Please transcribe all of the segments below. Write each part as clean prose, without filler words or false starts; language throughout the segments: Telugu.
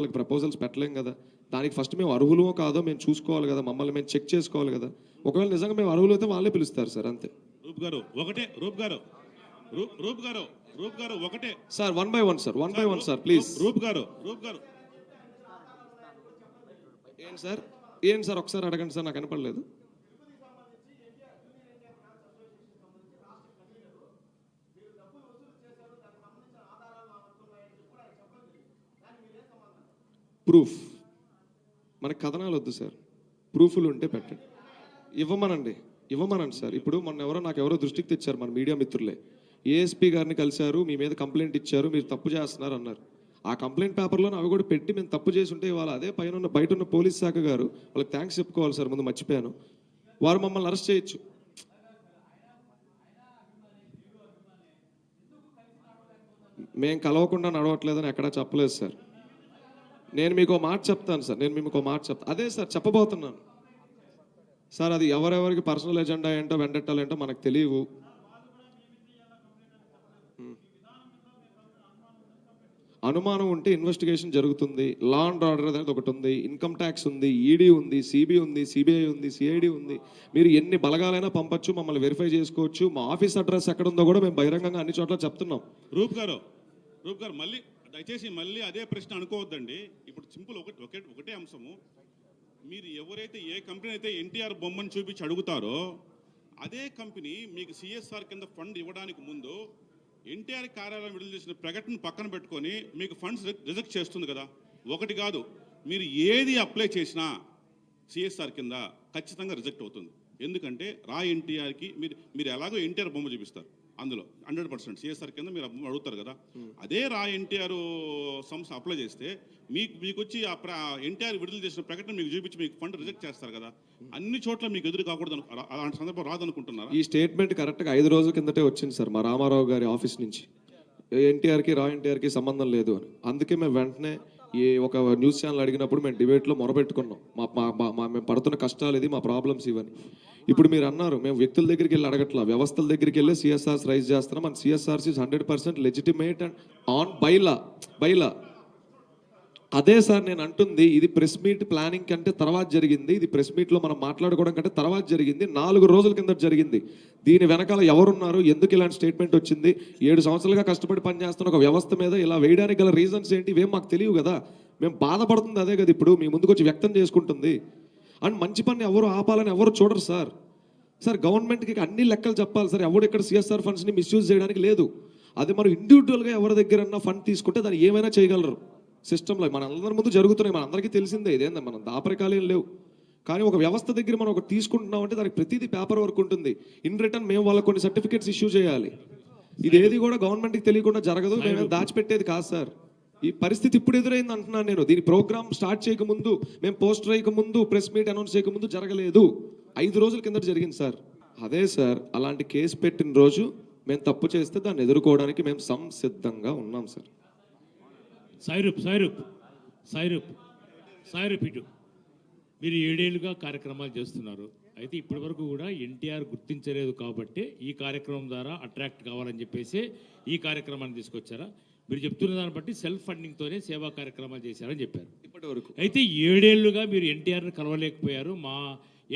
వాళ్ళకి ప్రపోజల్స్ పెట్టలేం కదా. దానికి ఫస్ట్ మేము అర్హులో కాదో మేము చూసుకోవాలి కదా, మమ్మల్ని మేము చెక్ చేసుకోవాలి కదా. ఒకవేళ నిజంగా మేము అర్హులు అయితే వాళ్ళే పిలుస్తారు సార్, అంతే. రూప్ గారు ఒకటే, రూప్ గారు ఒకటే sir, 1 by 1 sir, 1 by 1 sir, please. Roop గారు ఏంటి సార్ ఒకసారి అడగండి సార్, నాకు కనపడలేదు. ప్రూఫ్, మనకి కథనాలు వద్దు సార్, ప్రూఫ్లు ఉంటే పెట్టండి. ఇవ్వమనండి సార్. ఇప్పుడు నాకు ఎవరో దృష్టికి తెచ్చారు మన మీడియా మిత్రులే, ఏఎస్పీ గారిని కలిశారు, మీ మీద కంప్లైంట్ ఇచ్చారు, మీరు తప్పు చేస్తున్నారు అన్నారు. ఆ కంప్లైంట్ పేపర్లో అవి కూడా పెట్టి మేము తప్పు చేసి ఉంటే ఇవాళ అదే బయట ఉన్న పోలీస్ శాఖ గారు వాళ్ళకి థ్యాంక్స్ చెప్పుకోవాలి సార్. ముందు మర్చిపోయాను, వారు మమ్మల్ని అరెస్ట్ చేయొచ్చు. మేము కలవకుండా నడవట్లేదని ఎక్కడా చెప్పలేదు సార్. నేను మీకు మాట చెప్తాను సార్, అదే సార్ చెప్పబోతున్నాను సార్. అది ఎవరెవరికి పర్సనల్ ఎజెండా ఏంటో వెండెట్టాలేంటో మనకు తెలియవు. అనుమానం ఉంటే ఇన్వెస్టిగేషన్ జరుగుతుంది. లా అండ్ ఆర్డర్ అనేది ఒకటి ఉంది, ఇన్కమ్ ట్యాక్స్ ఉంది, ఈడీ ఉంది, సిబి ఉంది, సిబిఐ ఉంది, సిఐడి ఉంది. మీరు ఎన్ని బలగాలైనా పంపచ్చు, మమ్మల్ని వెరిఫై చేసుకోవచ్చు. మా ఆఫీస్ అడ్రస్ ఎక్కడ ఉందో కూడా మేము బహిరంగంగా అన్ని చోట్ల చెప్తున్నాం. రూప్ గారు మళ్ళీ దయచేసి మళ్ళీ అదే ప్రశ్న అనుకోవద్దండి. ఇప్పుడు సింపుల్ ఒకటే అంశము. మీరు ఎవరైతే ఏ కంపెనీ అయితే ఎన్టీఆర్ బొమ్మను చూపించి అడుగుతారో అదే కంపెనీ మీకు సిఎస్ఆర్ కింద ఫండ్ ఇవ్వడానికి ముందు ఎన్టీఆర్ కార్యాలయం విడుదల చేసిన ప్రకటన పక్కన పెట్టుకొని మీకు ఫండ్స్ రిజెక్ట్ చేస్తుంది కదా. ఒకటి కాదు, మీరు ఏది అప్లై చేసినా సిఎస్ఆర్ కింద ఖచ్చితంగా రిజెక్ట్ అవుతుంది. ఎందుకంటే రా ఎన్టీఆర్కి మీరు ఎలాగో ఎన్టీఆర్ బొమ్మ చూపిస్తారు, అందులో 100% సిఎస్ఆర్ కింద మీరు అడుగుతారు కదా. అదే రా ఎన్టీఆర్ సంస్థ అప్లై చేస్తే మీకు వచ్చి ఎన్టీఆర్ విడుదల చేసిన ప్రకటన మీకు చూపించి మీకు ఫండ్ రిజెక్ట్ చేస్తారు కదా. అన్ని చోట్ల మీకు ఎదురు కాకూడదు, అలాంటి సందర్భం రాదనుకుంటున్నారు. ఈ స్టేట్మెంట్ కరెక్ట్గా 5 రోజుల కిందటే వచ్చింది సార్ మా రామారావు గారి ఆఫీస్ నుంచి. ఎన్టీఆర్కి సంబంధం లేదు అని. అందుకే మేము వెంటనే ఒక న్యూస్ ఛానల్ అడిగినప్పుడు మేము డిబేట్లో మొరబెట్టుకున్నాం, మేము పడుతున్న కష్టాలు ఇది, మా ప్రాబ్లమ్స్ ఇవని. ఇప్పుడు మీరు అన్నారు మేము వ్యక్తుల దగ్గరికి వెళ్ళి అడగట్లా, వ్యవస్థల దగ్గరికి వెళ్ళి సిఎస్ఆర్స్ రైజ్ చేస్తున్నాం. And CSRs is 100% legitimate and on bylaw. అదే సార్ నేను అంటుంది, ఇది ప్రెస్ మీట్ ప్లానింగ్ కంటే తర్వాత జరిగింది, ఇది ప్రెస్ మీట్లో మనం మాట్లాడుకోవడం కంటే తర్వాత జరిగింది, 4 రోజుల కింద జరిగింది. దీని వెనకాల ఎవరున్నారు, ఎందుకు ఇలాంటి స్టేట్మెంట్ వచ్చింది, 7 సంవత్సరాలుగా కష్టపడి పనిచేస్తున్న ఒక వ్యవస్థ మీద ఇలా వేయడానికి గల రీజన్స్ ఏంటి, ఇవేం మాకు తెలియవు కదా. మేము బాధపడుతుంది అదే కదా ఇప్పుడు మీ ముందుకు వచ్చి వ్యక్తం చేసుకుంటుంది. అండ్ మంచి పని ఎవరు ఆపాలని ఎవరు చూడరు సార్. గవర్నమెంట్కి అన్ని లెక్కలు చెప్పాలి సార్. ఎవరు ఇక్కడ సిఎస్ఆర్ ఫండ్స్ని మిస్యూజ్ చేయడానికి లేదు. అది మనం ఇండివిజువల్గా ఎవరి దగ్గరన్నా ఫండ్ తీసుకుంటే దాన్ని ఏమైనా చేయగలరు. సిస్టంలో మన అందరి ముందు జరుగుతున్నాయి, మన అందరికీ తెలిసిందే, ఇదేందా మనం దాపరికాలేం లేవు. కానీ ఒక వ్యవస్థ దగ్గర మనం ఒకటి తీసుకుంటున్నాం అంటే దానికి ప్రతిదీ పేపర్ వర్క్ ఉంటుంది. ఇన్ రిటర్న్ మేము వాళ్ళకి కొన్ని సర్టిఫికేట్స్ ఇష్యూ చేయాలి. ఇదేది కూడా గవర్నమెంట్కి తెలియకుండా జరగదు, మేము దాచిపెట్టేది కాదు సార్. ఈ పరిస్థితి ఇప్పుడు ఎదురైంది అంటున్నాను నేను. దీని ప్రోగ్రామ్ స్టార్ట్ చేయకముందు, మేము పోస్టర్ వేయకముందు, ప్రెస్ మీట్ అనౌన్స్ చేయకముందు జరగలేదు. 5 రోజుల కింద జరిగింది సార్. అదే సార్, అలాంటి కేసు పెట్టిన రోజు మేము తప్పు చేస్తే దాన్ని ఎదుర్కోవడానికి మేము సంసిద్ధంగా ఉన్నాం సార్. సాయిరూప్ ఇటు మీరు 7 ఏళ్ళుగా కార్యక్రమాలు చేస్తున్నారు. అయితే ఇప్పటి వరకు కూడా ఎన్టీఆర్ గుర్తించలేదు కాబట్టి ఈ కార్యక్రమం ద్వారా అట్రాక్ట్ కావాలని చెప్పేసి ఈ కార్యక్రమాన్ని తీసుకొచ్చారా? మీరు చెప్తున్న దాన్ని బట్టి సెల్ఫ్ ఫండింగ్తోనే సేవా కార్యక్రమాలు చేశారని చెప్పారు ఇప్పటి వరకు. అయితే 7 ఏళ్ళుగా మీరు ఎన్టీఆర్ని కలవలేకపోయారు,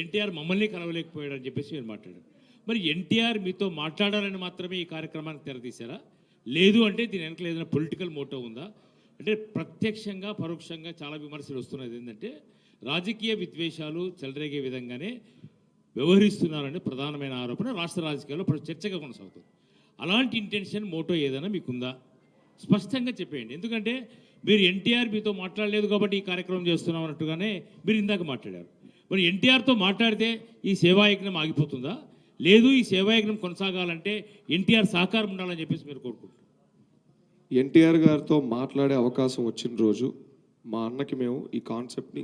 ఎన్టీఆర్ మమ్మల్ని కలవలేకపోయాడు అని చెప్పేసి మీరు మాట్లాడారు. మరి ఎన్టీఆర్ మీతో మాట్లాడాలని మాత్రమే ఈ కార్యక్రమానికి తెరతీశారా? లేదు అంటే దీని వెనకాల ఏదైనా పొలిటికల్ మోటో ఉందా? అంటే ప్రత్యక్షంగా పరోక్షంగా చాలా విమర్శలు వస్తున్నది ఏంటంటే రాజకీయ విద్వేషాలు చెలరేగే విధంగానే వ్యవహరిస్తున్నారని ప్రధానమైన ఆరోపణ రాష్ట్ర రాజకీయాల్లో చర్చగా కొనసాగుతుంది. అలాంటి ఇంటెన్షన్ మోటో ఏదైనా మీకుందా? స్పష్టంగా చెప్పేయండి. ఎందుకంటే మీరు ఎన్టీఆర్ మీతో మాట్లాడలేదు కాబట్టి ఈ కార్యక్రమం చేస్తున్నాం అన్నట్టుగానే మీరు ఇందాక మాట్లాడారు. మరి ఎన్టీఆర్తో మాట్లాడితే ఈ సేవాయజ్ఞం ఆగిపోతుందా? లేదు ఈ సేవాయజ్ఞం కొనసాగాలంటే ఎన్టీఆర్ సహకారం ఉండాలని చెప్పేసి మీరు కోరుకుంటున్నారు? ఎన్టీఆర్ గారితో మాట్లాడే అవకాశం వచ్చిన రోజు మా అన్నకి మేము ఈ కాన్సెప్ట్ని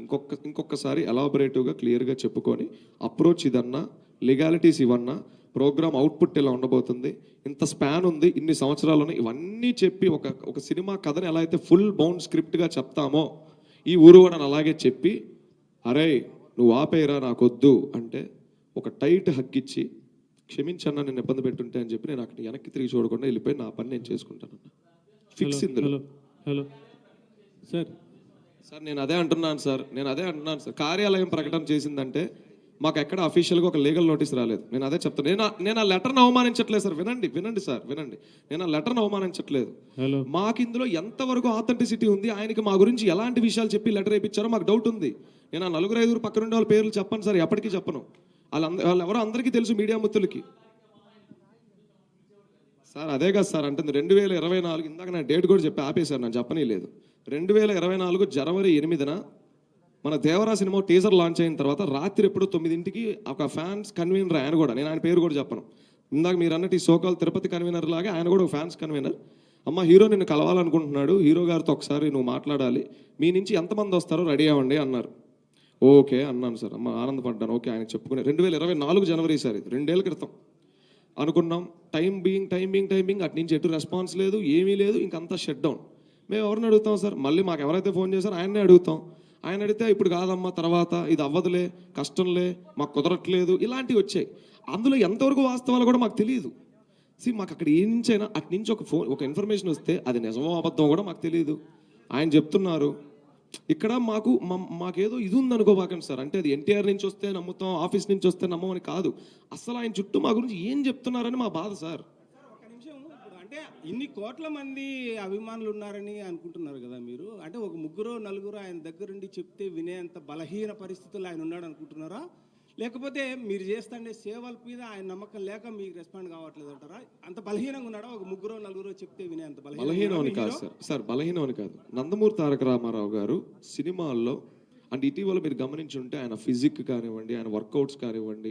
ఇంకొకసారి ఎలాబొరేటివ్గా క్లియర్గా చెప్పుకొని అప్రోచ్ ఇదన్నా, లీగాలిటీస్ ఇవన్నా, ప్రోగ్రామ్ అవుట్పుట్ ఇలా ఉండబోతుంది, ఇంత స్పాన్ ఉంది, ఇన్ని సంవత్సరాలు ఇవన్నీ చెప్పి ఒక సినిమా కథని ఎలా అయితే ఫుల్ బౌండ్ స్క్రిప్ట్గా చెప్తామో ఈ ఊరు కూడా అలాగే చెప్పి, అరే నువ్వు ఆపేయరా నాకొద్దు అంటే ఒక టైట్ హక్కిచ్చి క్షమించన్నా నేను ఇబ్బంది పెట్టుంటే అని చెప్పి నేను అక్కడ వెనక్కి తిరిగి చూడకుండా వెళ్ళిపోయి నా పని నేను చేసుకుంటాను. ఫిక్స్ ఇందులో. హలో సార్, సార్ నేను అదే అంటున్నాను సార్ కార్యాలయం ప్రకటన చేసిందంటే మాకు ఎక్కడ అఫీషియల్గా ఒక లీగల్ నోటీస్ రాలేదు. నేను అదే చెప్తాను. నేను ఆ లెటర్ని అవమానించట్లేదు సార్. వినండి సార్. నేను ఆ లెటర్ని అవమానించట్లేదు. మాకు ఇందులో ఎంతవరకు ఆథెంటిసిటీ ఉంది, ఆయనకి మా గురించి ఎలాంటి విషయాలు చెప్పి లెటర్ వేయించారో మాకు డౌట్ ఉంది. నేను ఆ 4-5 పక్కనుండే వాళ్ళ పేర్లు చెప్పను సార్, ఎప్పటికీ చెప్పను. వాళ్ళు ఎవరో అందరికీ తెలుసు, మీడియా మిత్రులకి. సార్ అదే కదా సార్ అంటుంది 2024. ఇందాక నా డేట్ కూడా చెప్పి ఆపేశారు, నాకు చెప్పనీలేదు. 2024 జనవరి 8న మన దేవరా సినిమా టీజర్ లాంచ్ అయిన తర్వాత రాత్రి ఎప్పుడు 9ంటికి ఒక ఫ్యాన్స్ కన్వీనర్, ఆయన కూడా, నేను ఆయన పేరు కూడా చెప్పను. ఇందాక మీరు అన్నట్టు ఈ సోకాల్ తిరుపతి కన్వీనర్ లాగా ఆయన కూడా ఒక ఫ్యాన్స్ కన్వీనర్. అమ్మ హీరో నిన్ను కలవాలనుకుంటున్నాడు, హీరో గారితో ఒకసారి నువ్వు మాట్లాడాలి, మీ నుంచి ఎంతమంది వస్తారో రెడీ అవ్వండి అన్నారు. ఓకే అన్నాను సార్. అమ్మ ఆనందపడ్డాను. ఓకే ఆయన చెప్పుకునే 2024 జనవరి సార్, ఇది 2 ఏళ్ళ క్రితం అనుకున్నాం. టైం బీయింగ్ అటు నుంచి ఎటు రెస్పాన్స్ లేదు, ఏమీ లేదు, ఇంకంతా షట్ డౌన్. మేము ఎవరిని అడుగుతాం సార్? మళ్ళీ మాకు ఎవరైతే ఫోన్ చేశారో ఆయన్నే అడుగుతాం. ఆయన అడిగితే ఇప్పుడు కాదమ్మా, తర్వాత ఇది అవ్వదులే, కష్టంలే, మాకు కుదరట్లేదు, ఇలాంటివి వచ్చాయి. అందులో ఎంతవరకు వాస్తవాలు కూడా మాకు తెలియదు. మాకు అక్కడ ఏ నుంచి అయినా అటు నుంచి ఒక ఇన్ఫర్మేషన్ వస్తే అది నిజమో అబద్ధం కూడా మాకు తెలియదు. ఆయన చెప్తున్నారు. ఇక్కడ మాకేదో ఇది ఉందనుకోబాకండి సార్. అంటే అది ఎన్టీఆర్ నుంచి వస్తే నమ్ముతాం, ఆఫీస్ నుంచి వస్తే నమ్మమని కాదు. అసలు ఆయన చుట్టూ మా గురించి ఏం చెప్తున్నారని మా బాధ సార్. ఒక్క నిమిషం, ఇప్పుడు అంటే ఇన్ని కోట్ల మంది అభిమానులు ఉన్నారని అనుకుంటున్నారు కదా మీరు. అంటే ఒక 3-4 ఆయన దగ్గరుండి చెప్తే వినేంత బలహీన పరిస్థితుల్లో ఆయన ఉన్నాడు అనుకుంటున్నారా? లేకపోతే మీరు చేస్తుండే సేవల మీద ఆయన నమ్మకం లేక మీకు రెస్పాండ్ కావట్లేదు అంటారా? అంత బలహీనంగా ఉన్నాడా? ఒక 3-4 చెప్తే వినేంత బలహీనం అని కాదు సార్, బలహీనం అని కాదు. నందమూరి తారక రామారావు గారు సినిమాల్లో అంటే ఇటీవల మీరు గమనించుంటే ఆయన ఫిజిక్ కానివ్వండి, ఆయన వర్కౌట్స్ కానివ్వండి,